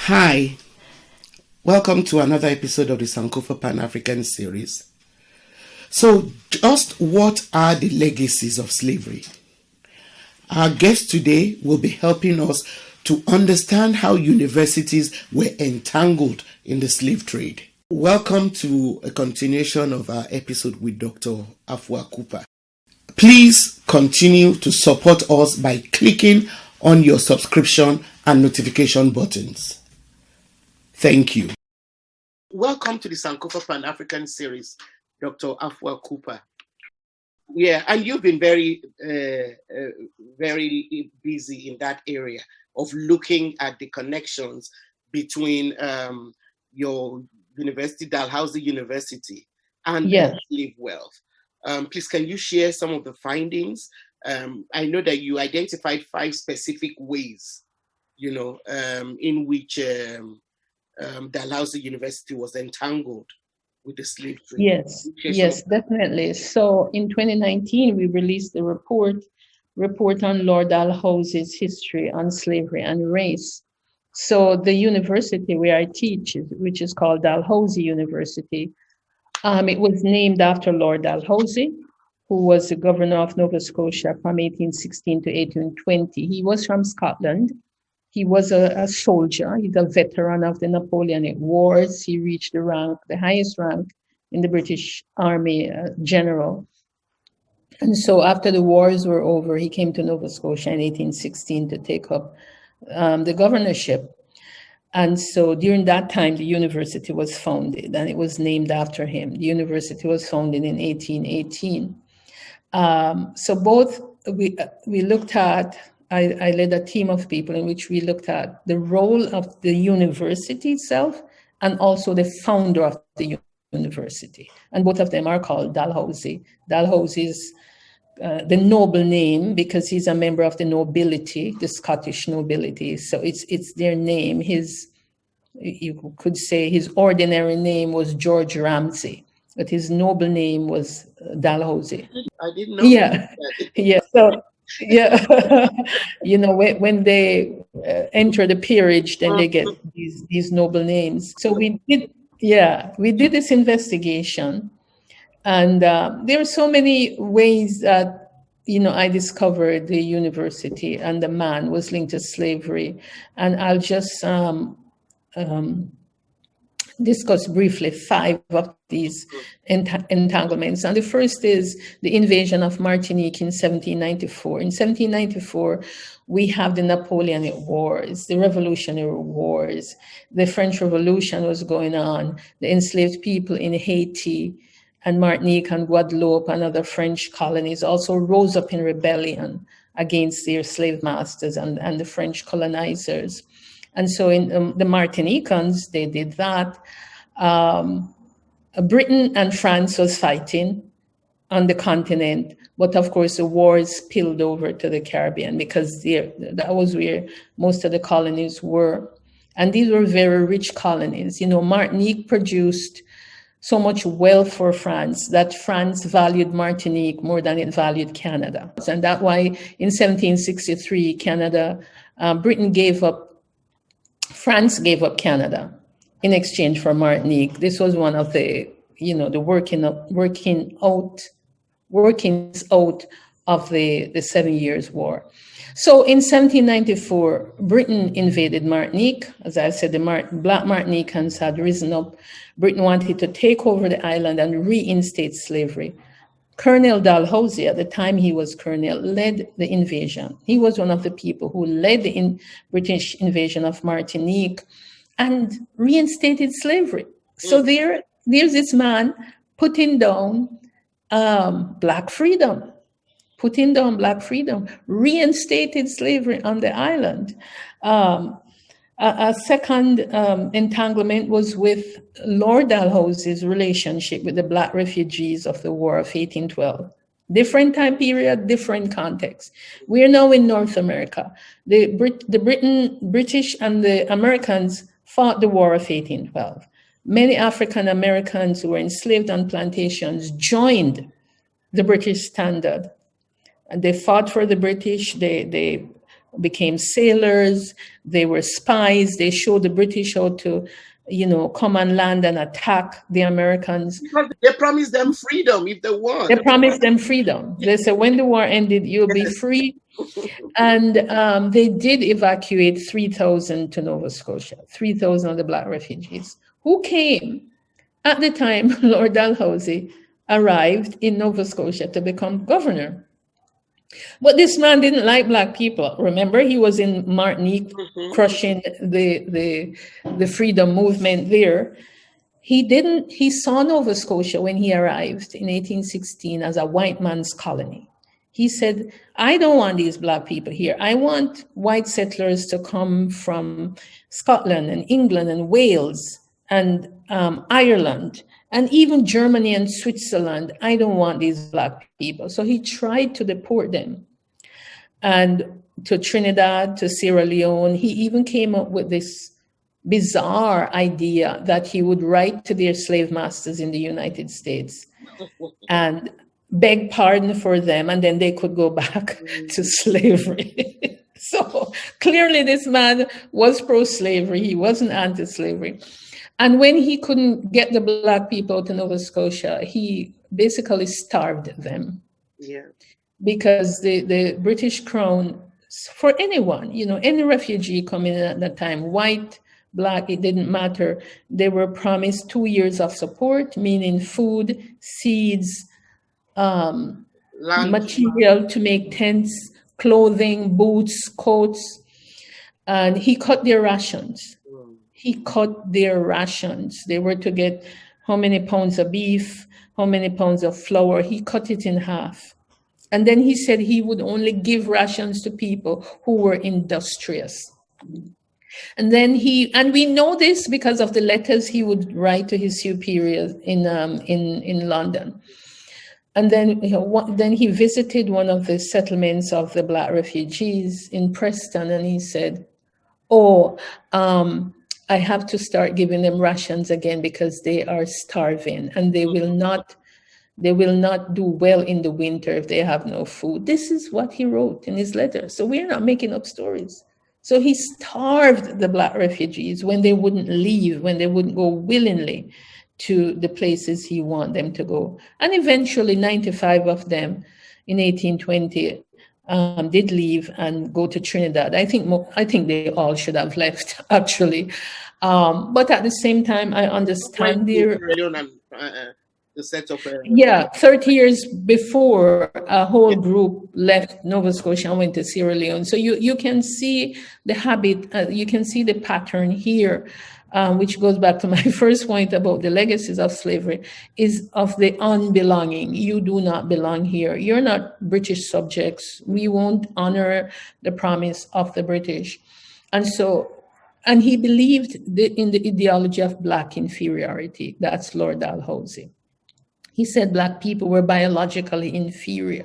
Hi, welcome to another episode of the Sankofa Pan-African series. So, just what are the legacies of slavery? Our guest today will be helping us to understand how universities were entangled in the slave trade. Welcome to a continuation of our episode with Dr. Afua Cooper. Please continue to support us by clicking on your subscription and notification buttons. Thank you. Welcome to the Sankofa Pan-African series, Dr. Afua Cooper. Yeah, and you've been very busy in that area of looking at the connections between your university, Dalhousie University, and slave wealth. Please, can you share some of the findings? I know that you identified 5 specific ways, in which Dalhousie University was entangled with the slave trade. Yes, definitely. So in 2019, we released a report on Lord Dalhousie's history on slavery and race. So the university where I teach, which is called Dalhousie University, it was named after Lord Dalhousie, who was the governor of Nova Scotia from 1816 to 1820. He was from Scotland. He was a soldier. He's a veteran of the Napoleonic Wars. He reached the highest rank in the British Army, general. And so after the wars were over, he came to Nova Scotia in 1816 to take up the governorship. And so during that time, the university was founded, and it was named after him. The university was founded in 1818. So both we looked at, I led a team of people in which we looked at the role of the university itself and also the founder of the university. And both of them are called Dalhousie. Dalhousie is the noble name because he's a member of the nobility, the Scottish nobility. So it's their name. You could say his ordinary name was George Ramsay, but his noble name was Dalhousie. I didn't know. Yeah. So, when they enter the peerage, then they get these noble names. So we did this investigation, and there are so many ways that I discovered the university and the man was linked to slavery, and I'll just discuss briefly 5 of these entanglements. And the first is the invasion of Martinique in 1794. In 1794, we have the Napoleonic Wars, the Revolutionary Wars. The French Revolution was going on. The enslaved people in Haiti and Martinique and Guadeloupe and other French colonies also rose up in rebellion against their slave masters and the French colonizers. And so in the Martinicans, they did that. Britain and France was fighting on the continent, but of course the wars spilled over to the Caribbean because that was where most of the colonies were. And these were very rich colonies. Martinique produced so much wealth for France that France valued Martinique more than it valued Canada. And that's why in 1763, France gave up Canada in exchange for Martinique. This was one of the, the workings out of the 7 Years' War. So in 1794, Britain invaded Martinique. As I said, the Black Martinicans had risen up. Britain wanted to take over the island and reinstate slavery. Colonel Dalhousie, at the time he was colonel, led the invasion. He was one of the people who led the British invasion of Martinique and reinstated slavery. So there's this man putting down black freedom, reinstated slavery on the island. A second entanglement was with Lord Dalhousie's relationship with the Black refugees of the War of 1812. Different time period, different context. We are now in North America. The British and the Americans fought the War of 1812. Many African Americans who were enslaved on plantations joined the British standard. And they fought for the British. They became sailors. They were spies. They showed the British how to, come on land and attack the Americans. Because they promised them freedom if they won. They promised them freedom. They said, when the war ended, you'll be free. And they did evacuate 3,000 to Nova Scotia, 3,000 of the Black refugees who came. At the time, Lord Dalhousie arrived in Nova Scotia to become governor. But this man didn't like Black people. Remember, he was in Martinique crushing the freedom movement there. He saw Nova Scotia when he arrived in 1816 as a white man's colony. He said, I don't want these Black people here. I want white settlers to come from Scotland and England and Wales and Ireland and even Germany and Switzerland. I don't want these Black people. So he tried to deport them. And to Trinidad, to Sierra Leone, he even came up with this bizarre idea that he would write to their slave masters in the United States and beg pardon for them, and then they could go back to slavery. So clearly this man was pro-slavery. He wasn't anti-slavery. And when he couldn't get the Black people to Nova Scotia, he basically starved them. Yeah. Because the British Crown, for anyone, any refugee coming in at that time, white, Black, it didn't matter. They were promised 2 years of support, meaning food, seeds, material to make tents, clothing, boots, coats. And he cut their rations. He cut their rations. They were to get how many pounds of beef, how many pounds of flour. He cut it in half. And then he said he would only give rations to people who were industrious. And then and we know this because of the letters he would write to his superiors in London. And then, then he visited one of the settlements of the Black refugees in Preston, and he said, I have to start giving them rations again because they are starving and they will not do well in the winter if they have no food. This is what he wrote in his letter. So we're not making up stories. So he starved the Black refugees when they wouldn't leave, when they wouldn't go willingly to the places he wanted them to go. And eventually 95 of them in 1820 did leave and go to Trinidad. I think they all should have left, actually. But at the same time, I understand their... The set of 30 years before, a whole group left Nova Scotia and went to Sierra Leone. So you can see the habit, you can see the pattern here, which goes back to my first point about the legacies of slavery, is of the unbelonging. You do not belong here. You're not British subjects. We won't honor the promise of the British. And he believed in the ideology of Black inferiority. That's Lord Dalhousie. He said Black people were biologically inferior.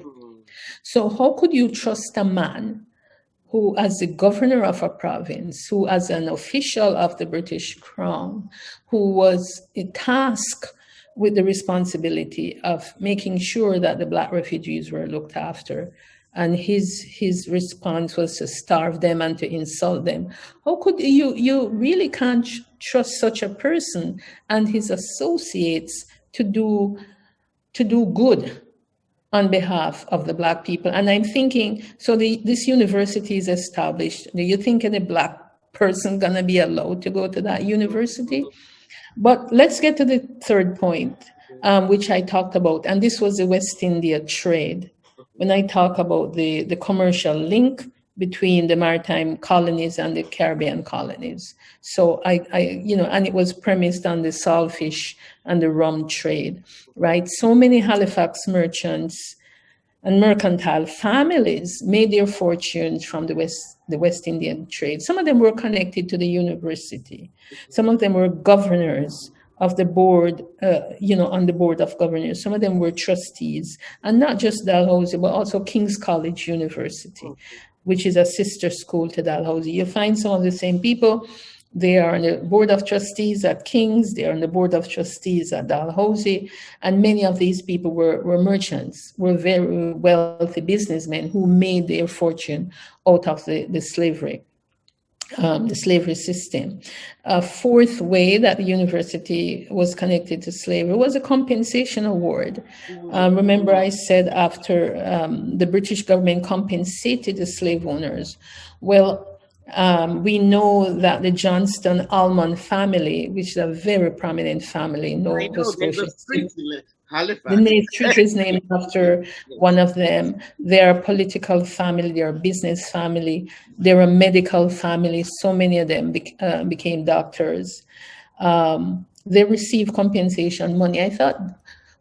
So how could you trust a man who, as the governor of a province, who as an official of the British Crown, who was tasked with the responsibility of making sure that the Black refugees were looked after, and his response was to starve them and to insult them? How could you really can't trust such a person and his associates to do good on behalf of the Black people? And I'm thinking, so this university is established. Do you think any Black person gonna be allowed to go to that university? But let's get to the third point, which I talked about, and this was the West India trade. When I talk about the commercial link between the maritime colonies and the Caribbean colonies. So and it was premised on the saltfish and the rum trade, right? So many Halifax merchants and mercantile families made their fortunes from the West Indian trade. Some of them were connected to the university. Some of them were governors of the board, on the board of governors. Some of them were trustees, and not just Dalhousie, but also King's College University, which is a sister school to Dalhousie. You find some of the same people They are on the board of trustees at King's. They are on the board of trustees at Dalhousie. And many of these people were merchants, were very wealthy businessmen who made their fortune out of the slavery system. A fourth way that the university was connected to slavery was a compensation award. Remember, I said after the British government compensated the slave owners. Well, we know that the Johnston Alman family, which is a very prominent family in Nova Scotia, the street is named after one of them. They're a political family, they're a business family, they're a medical family. So many of them became doctors. They received compensation money. I thought,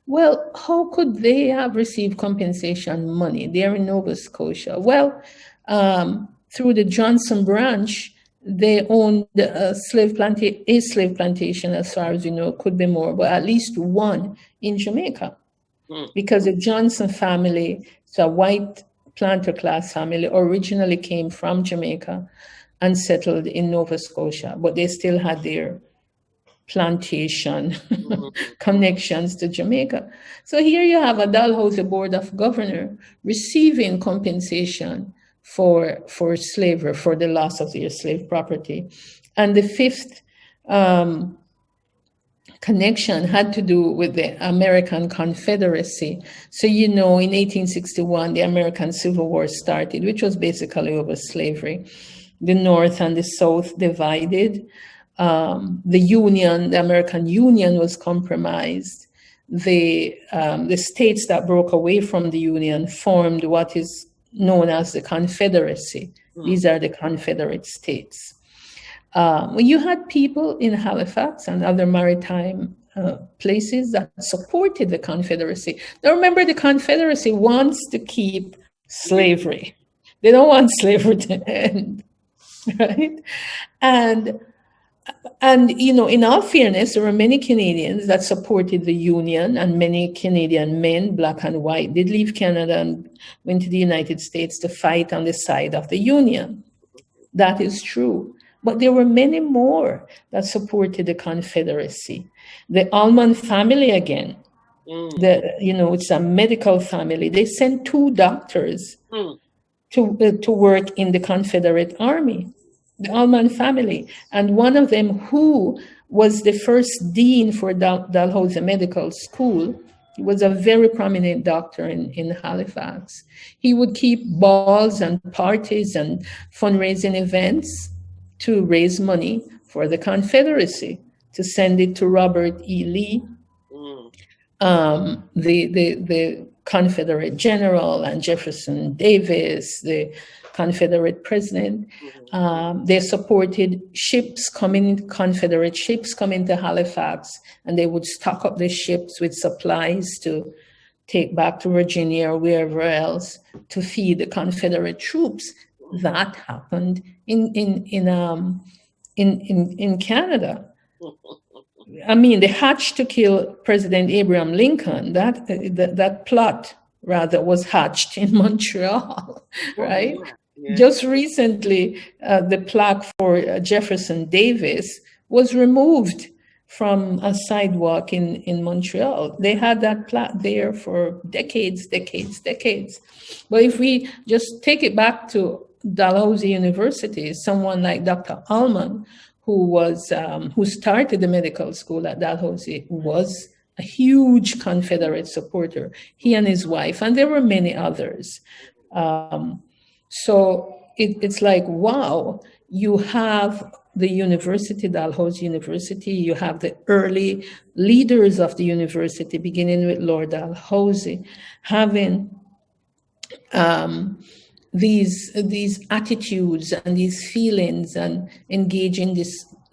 well, how could they have received compensation money? They're in Nova Scotia. Well, through the Johnson branch, they owned a slave plantation, as far as you know, could be more, but at least one in Jamaica. Because the Johnson family, it's a white planter class family, originally came from Jamaica and settled in Nova Scotia, but they still had their plantation connections to Jamaica. So here you have a Dalhousie Board of Governors receiving compensation for slavery, for the loss of their slave property. And the fifth connection had to do with the American Confederacy. So, you know, in 1861, the American Civil War started, which was basically over slavery. The North and the South divided. The American Union was compromised. The states that broke away from the Union formed what is known as the Confederacy. These are the Confederate states. When you had people in Halifax and other maritime places that supported the Confederacy. Now remember, the Confederacy wants to keep slavery. They don't want slavery to end, right? And you know, in all fairness, there were many Canadians that supported the Union, and many Canadian men, black and white, did leave Canada and went to the United States to fight on the side of the Union. That is true. But there were many more that supported the Confederacy. The Alman family, again, it's a medical family. They sent 2 doctors to work in the Confederate Army, the Alman family. And one of them, who was the first dean for Dalhousie Medical School, he was a very prominent doctor in Halifax. He would keep balls and parties and fundraising events to raise money for the Confederacy, to send it to Robert E. Lee, the Confederate general, and Jefferson Davis, the Confederate president. They supported Confederate ships coming to Halifax, and they would stock up the ships with supplies to take back to Virginia or wherever else to feed the Confederate troops. That happened in Canada. I mean, the hatch to kill President Abraham Lincoln, that plot rather was hatched in Montreal, right? Yeah. Just recently, the plaque for Jefferson Davis was removed from a sidewalk in Montreal. They had that plaque there for decades. But if we just take it back to Dalhousie University, someone like Dr. Alman, who started the medical school at Dalhousie, was a huge Confederate supporter, he and his wife, and there were many others. So it's like, wow, you have the university, Dalhousie University, you have the early leaders of the university, beginning with Lord Dalhousie, having these attitudes and these feelings and engaging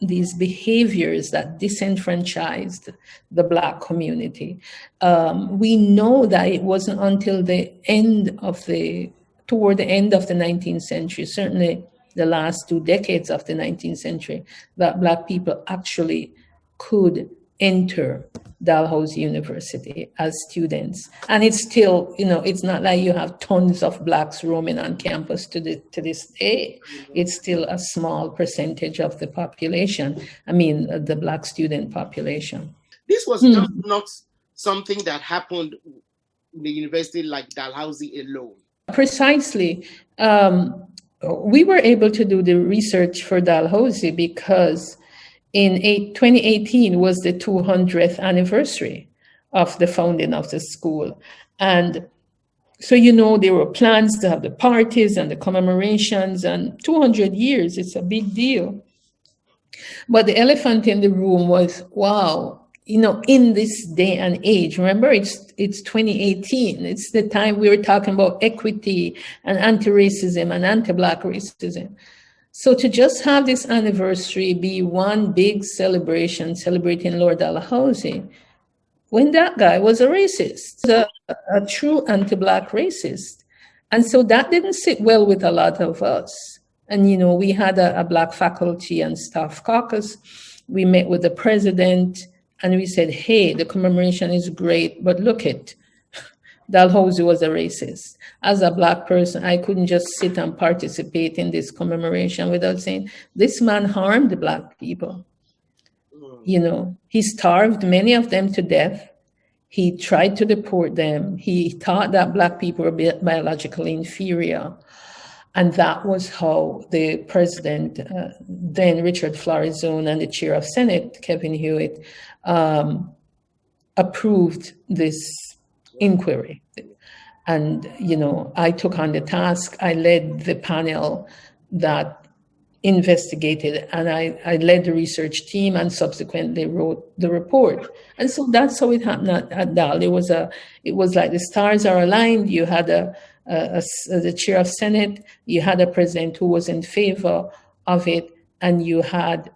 these behaviors that disenfranchised the Black community. We know that it wasn't until toward the end of the 19th century, certainly the last 2 decades of the 19th century, that Black people actually could enter Dalhousie University as students. And it's still, it's not like you have tons of blacks roaming on campus to this day. It's still a small percentage of the population. I mean, the black student population. This was just not something that happened in the university like Dalhousie alone. Precisely. We were able to do the research for Dalhousie because in 2018 was the 200th anniversary of the founding of the school. And so, there were plans to have the parties and the commemorations, and 200 years, it's a big deal. But the elephant in the room was, wow, in this day and age, remember, it's 2018. It's the time we were talking about equity and anti-racism and anti-Black racism. So to just have this anniversary be one big celebration, celebrating Lord Dalhousie, when that guy was a racist, a true anti-Black racist. And so that didn't sit well with a lot of us. And, we had a Black faculty and staff caucus. We met with the president and we said, hey, the commemoration is great, but look it. Dalhousie was a racist. As a Black person, I couldn't just sit and participate in this commemoration without saying, this man harmed Black people. He starved many of them to death. He tried to deport them. He thought that Black people were biologically inferior. And that was how the president, then Richard Florizone, and the chair of Senate, Kevin Hewitt, approved this inquiry. And, I took on the task. I led the panel that investigated, and I led the research team and subsequently wrote the report. And so that's how it happened at DAL. It was like the stars are aligned. You had the chair of Senate, you had a president who was in favor of it, and you had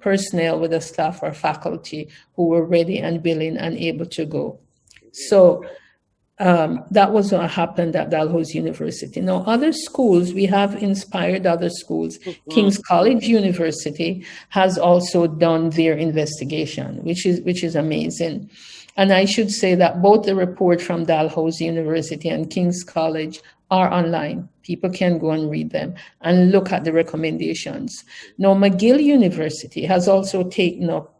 personnel with the staff or faculty who were ready and willing and able to go. So that was what happened at Dalhousie University. Now, other schools, we have inspired other schools. King's College University has also done their investigation, which is amazing. And I should say that both the report from Dalhousie University and King's College are online. People can go and read them and look at the recommendations. Now, McGill University has also taken up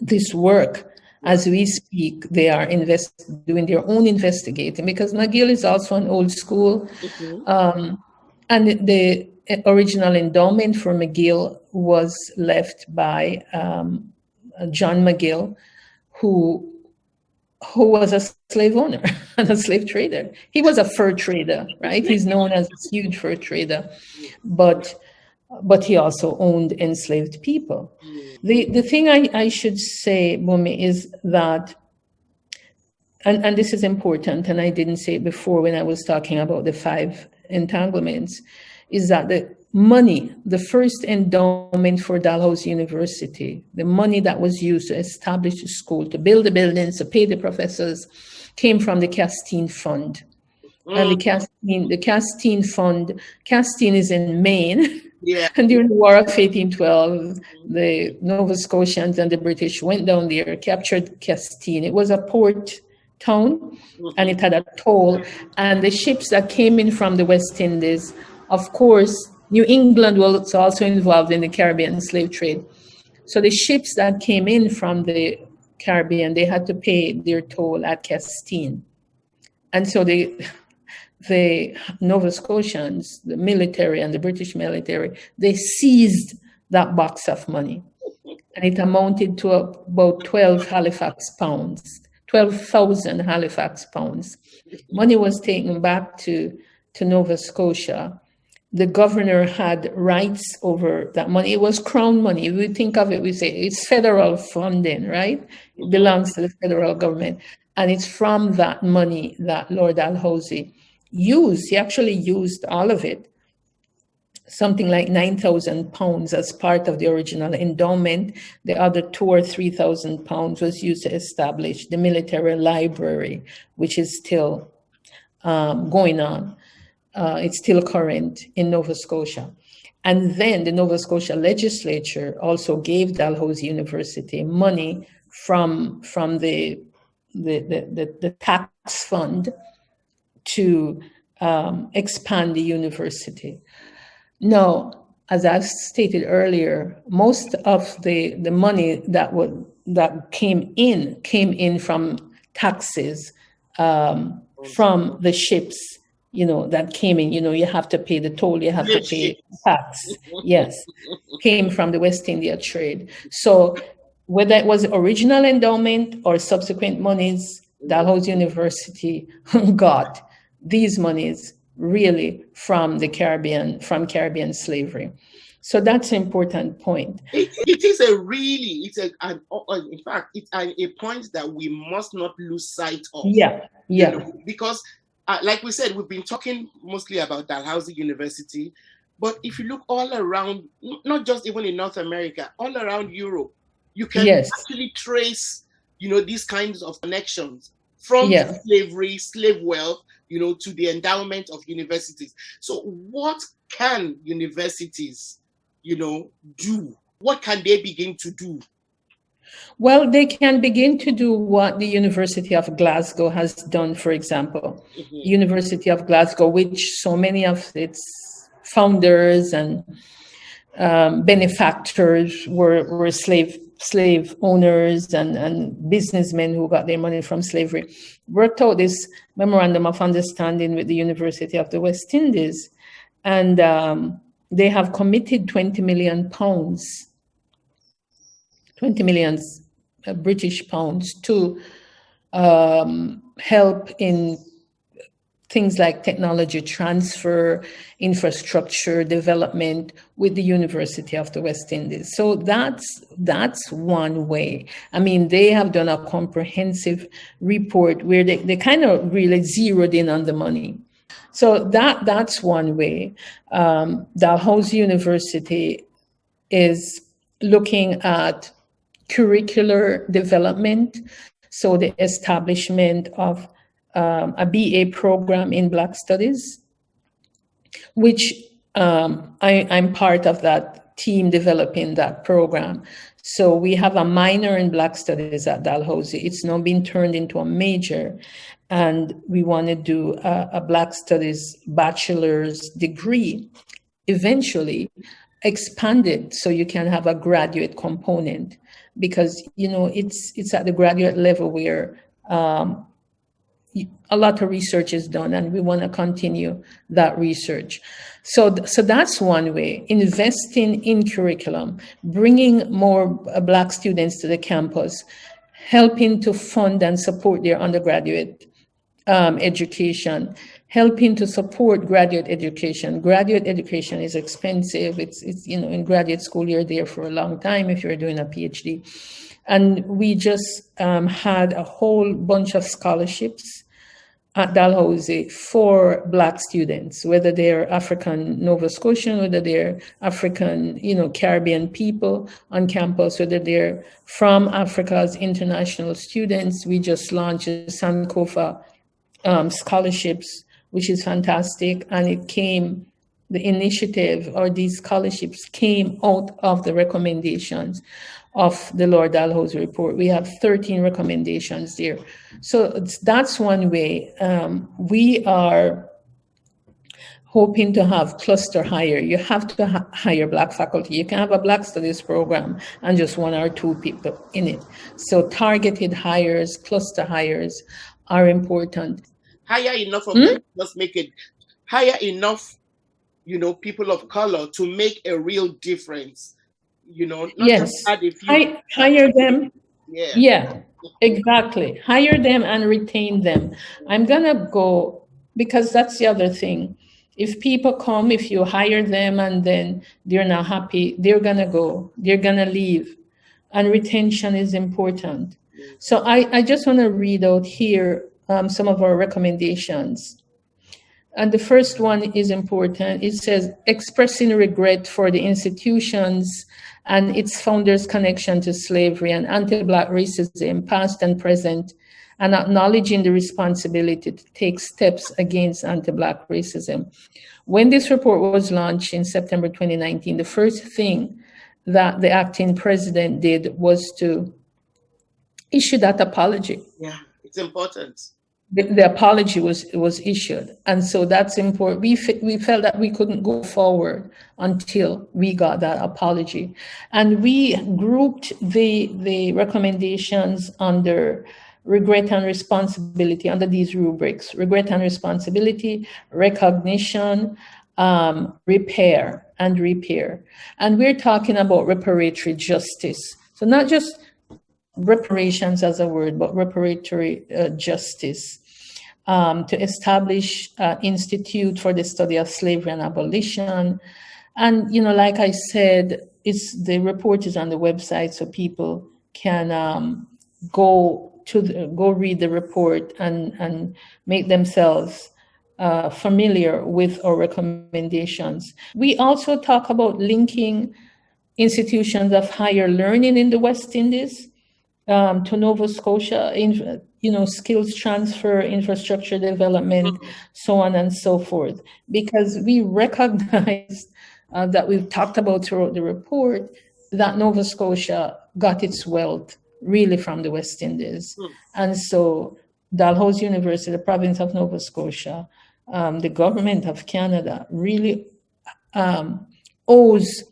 this work. As we speak, they are doing their own investigating, because McGill is also an old school. And the original endowment for McGill was left by John McGill, who was a slave owner and a slave trader. He was a fur trader, right? He's known as a huge fur trader, but he also owned enslaved people. The thing I should say, Bumi, is that, and this is important, and I didn't say it before when I was talking about the 5 entanglements, is that the money, the first endowment for Dalhousie University, the money that was used to establish the school, to build the buildings, to pay the professors, came from the Castine Fund. And the Castine Fund, Castine is in Maine. Yeah. And during the War of 1812, the Nova Scotians and the British went down there, captured Castine. It was a port town, and it had a toll. And the ships that came in from the West Indies, of course, New England was also involved in the Caribbean slave trade. So the ships that came in from the Caribbean, they had to pay their toll at Castine. And so the Nova Scotians, the military and the British military, they seized that box of money. And it amounted to about 12,000 Halifax pounds. Money was taken back to Nova Scotia. The governor had rights over that money. It was crown money. We think of it, we say it's federal funding, right? It belongs to the federal government. And it's from that money that Lord Dalhousie used. He actually used all of it, something like 9,000 pounds as part of the original endowment. The other 2,000 or 3,000 pounds was used to establish the military library, which is still going on. It's still current in Nova Scotia. And then the Nova Scotia legislature also gave Dalhousie University money from the tax fund to expand the university. Now, as I stated earlier, most of the money that came in from taxes from the ships, that came in. You have to pay the toll, you have to pay tax. Yes, came from the West India trade. So whether it was original endowment or subsequent monies, Dalhousie University got these monies really from the Caribbean, from Caribbean slavery. So that's an important point. It is in fact, it's a point that we must not lose sight of. Yeah. Because like we said, we've been talking mostly about Dalhousie University, but if you look all around, not just even in North America, all around Europe, you can actually trace, these kinds of connections from slavery, slave wealth, to the endowment of universities. So what can universities, do? What can they begin to do? Well, they can begin to do what the University of Glasgow has done, for example. University of Glasgow, which so many of its founders and benefactors were slave owners and businessmen who got their money from slavery, worked out this memorandum of understanding with the University of the West Indies. And they have committed 20 million pounds, 20 million British pounds to help in things like technology transfer, infrastructure development with the University of the West Indies. So that's one way. I mean, they have done a comprehensive report where they kind of really zeroed in on the money. So that's one way. Dalhousie University is looking at curricular development, so the establishment of a BA program in Black Studies, which I'm part of that team developing that program. So we have a minor in Black Studies at Dalhousie. It's now been turned into a major, and we want to do a Black Studies bachelor's degree, eventually expanded so you can have a graduate component, because it's at the graduate level where a lot of research is done, and we want to continue that research. So that's one way, investing in curriculum, bringing more Black students to the campus, helping to fund and support their undergraduate education, helping to support graduate education. Graduate education is expensive. It's in graduate school, you're there for a long time if you're doing a PhD. And we just had a whole bunch of scholarships at Dalhousie for Black students, whether they're African Nova Scotian, whether they're African, Caribbean people on campus, whether they're from Africa's international students. We just launched Sankofa scholarships, which is fantastic. And the initiative or these scholarships came out of the recommendations of the Lord Dalhousie report. We have 13 recommendations there. So that's one way. We are hoping to have cluster hire. You have to hire Black faculty. You can have a Black studies program and just one or two people in it. So targeted hires, cluster hires are important. Hire enough of them, just make it, hire enough, people of color to make a real difference. Not just add a few. Hire them. Yeah, exactly. Hire them and retain them. I'm gonna go, because that's the other thing. If people come, if you hire them and then they're not happy, they're gonna go, they're gonna leave. And retention is important. So I just wanna read out here some of our recommendations. And the first one is important. It says, expressing regret for the institutions and its founders' connection to slavery and anti-Black racism, past and present, and acknowledging the responsibility to take steps against anti-Black racism. When this report was launched in September 2019, the first thing that the acting president did was to issue that apology. Yeah, it's important. The apology was issued, and so that's important. We felt that we couldn't go forward until we got that apology, and we grouped the recommendations under regret and responsibility under these rubrics: regret and responsibility, recognition, repair, and repair. And we're talking about reparatory justice. So not just reparations as a word, but reparatory justice. To establish an institute for the study of slavery and abolition. And, like I said, the report is on the website, so people can go read the report and make themselves familiar with our recommendations. We also talk about linking institutions of higher learning in the West Indies to Nova Scotia, skills transfer, infrastructure development, so on and so forth. Because we recognize that we've talked about throughout the report that Nova Scotia got its wealth really from the West Indies. And so Dalhousie University, the province of Nova Scotia, the government of Canada really owes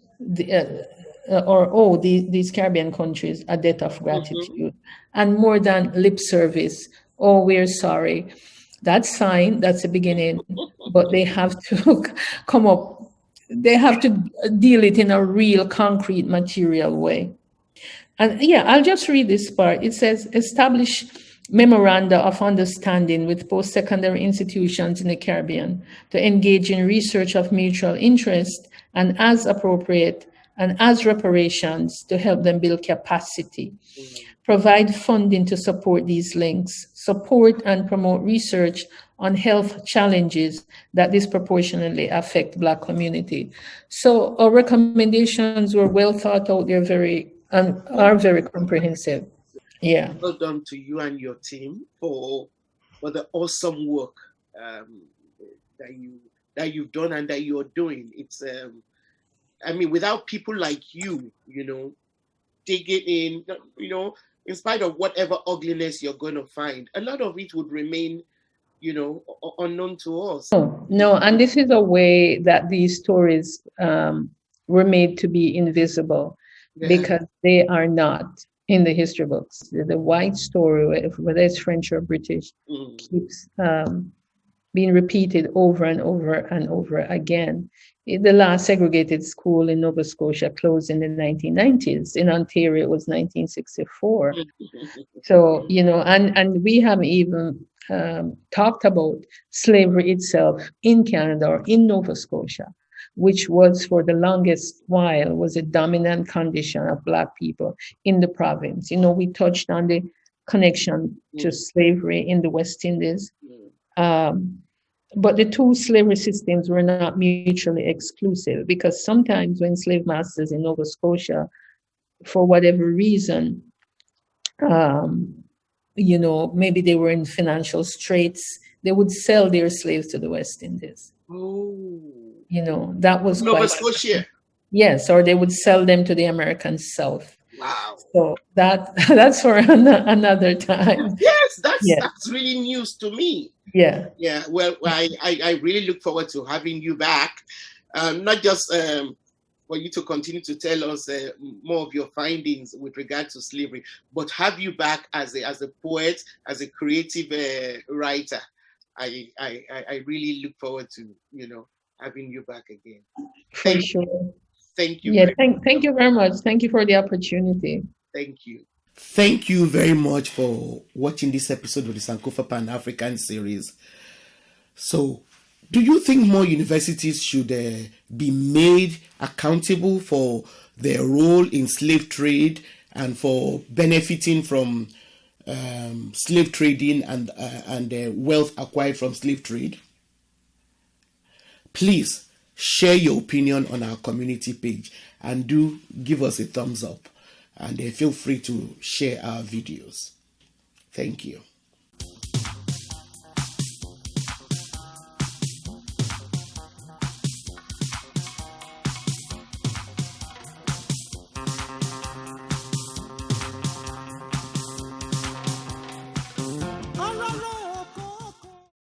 these Caribbean countries a debt of gratitude, and more than lip service. Oh, we're sorry. That's fine. That's the beginning, but they have to come up. They have to deal it in a real, concrete, material way. And I'll just read this part. It says, establish memoranda of understanding with post-secondary institutions in the Caribbean to engage in research of mutual interest and, as appropriate, and as reparations to help them build capacity. Provide funding to support these links. Support and promote research on health challenges that disproportionately affect Black community. So our recommendations were well thought out. They're are very comprehensive. Yeah. Well done to you and your team for the awesome work that you've done and that you're doing. It's without people like you, digging in, in spite of whatever ugliness you're going to find, a lot of it would remain, unknown to us. No, and this is a way that these stories were made to be invisible, because they are not in the history books. The white story, whether it's French or British, keeps being repeated over and over and over again. The last segregated school in Nova Scotia closed in the 1990s. In Ontario, it was 1964. So, and we have even talked about slavery itself in Canada or in Nova Scotia, which was for the longest while was a dominant condition of Black people in the province. We touched on the connection to slavery in the West Indies. But the two slavery systems were not mutually exclusive, because sometimes when slave masters in Nova Scotia, for whatever reason, maybe they were in financial straits, they would sell their slaves to the West Indies. That was Nova Scotia. Yes, or they would sell them to the American South. Wow. So that's for another time. Yes, that's really news to me. Yeah. Yeah. Well, I really look forward to having you back, not just for you to continue to tell us more of your findings with regard to slavery, but have you back as a poet, as a creative writer. I really look forward to having you back again. For sure. Thank you. Yeah, thank you very much. Thank you for the opportunity. Thank you. Thank you very much for watching this episode of the Sankofa Pan-African series. So, do you think more universities should be made accountable for their role in slave trade and for benefiting from slave trading and wealth acquired from slave trade? Please share your opinion on our community page and do give us a thumbs up, and feel free to share our videos. Thank you.